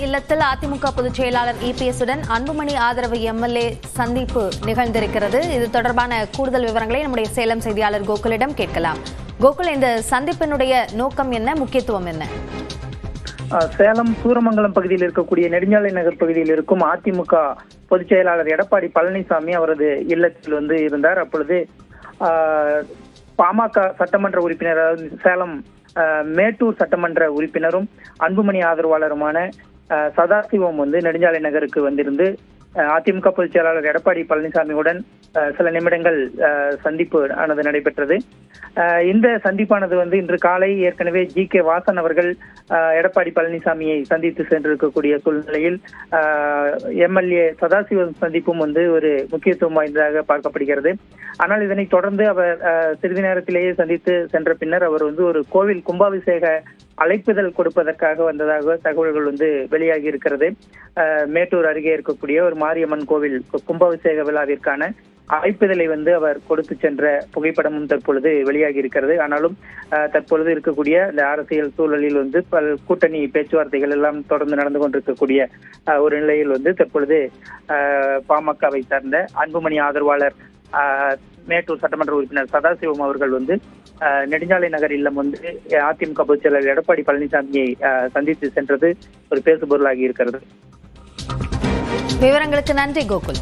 இல்லத்தில் அதிமுக பொதுச் செயலாளர் இபிஎஸ் உடன் அன்புமணி ஆதரவு எம்எல்ஏ சந்திப்பு நிகழ்ந்திருக்கிறது. இது தொடர்பான கூடுதல் விவரங்களை நம்முடைய சேலம் செய்தியாளர் கோகுலிடம் கேட்கலாம். கோகுல், இந்த சந்திப்பினுடைய நோக்கம் என்ன, முக்கியத்துவம் என்ன? சேலம் சூரமங்கலம் பகுதியில் இருக்கக்கூடிய நெடுஞ்சாலை நகர் பகுதியில் இருக்கும் அதிமுக பொதுச் செயலாளர் எடப்பாடி பழனிசாமி அவரது இல்லத்தில் இருந்தார். அப்பொழுது பாமக சட்டமன்ற உறுப்பினர், சேலம் மேட்டூர் சட்டமன்ற உறுப்பினரும் அன்புமணி ஆதரவாளருமான சதாசிவம் நெடுஞ்சாலை நகருக்கு வந்திருந்து அதிமுக பொதுச் செயலாளர் எடப்பாடி பழனிசாமியுடன் சில நிமிடங்கள் சந்திப்பு ஆனது நடைபெற்றது. இந்த சந்திப்பானது இன்று காலை ஏற்கனவே ஜி.கே. வாசன் அவர்கள் எடப்பாடி பழனிசாமியை சந்தித்து சென்றிருக்கக்கூடிய சூழ்நிலையில் எம்எல்ஏ சதாசிவம் சந்திப்பும் ஒரு முக்கியத்துவம் வாய்ந்ததாக பார்க்கப்படுகிறது. ஆனால் இதனை தொடர்ந்து அவர் சிறிது நேரத்திலேயே சந்தித்து சென்ற பின்னர் அவர் ஒரு கோவில் கும்பாபிஷேக அழைப்புதல் கொடுப்பதற்காக வந்ததாக தகவல்கள் வெளியாகி இருக்கிறது. மேட்டூர் அருகே இருக்கக்கூடிய ஒரு மாரியம்மன் கோவில் கும்பாபிஷேக விழாவிற்கான அழைப்புதலை அவர் கொடுத்து சென்ற புகைப்படமும் தற்பொழுது வெளியாகி இருக்கிறது. ஆனாலும் தற்பொழுது இருக்கக்கூடிய இந்த அரசியல் சூழலில் பல கூட்டணி பேச்சுவார்த்தைகள் எல்லாம் தொடர்ந்து நடந்து கொண்டிருக்கக்கூடிய ஒரு நிலையில் தற்பொழுது பாமகவை சார்ந்த அன்புமணி ஆதரவாளர் மேட்டூர் சட்டமன்ற உறுப்பினர் சதாசிவம் அவர்கள் நெடுஞ்சாலை நகர் இல்லம் அதிமுக பொதுச் செயலாளர் எடப்பாடி பழனிசாமியை சந்தித்து சென்றது ஒரு பேசுபொருளாகி இருக்கிறது. விவரங்களுக்கு நன்றி கோகுல்.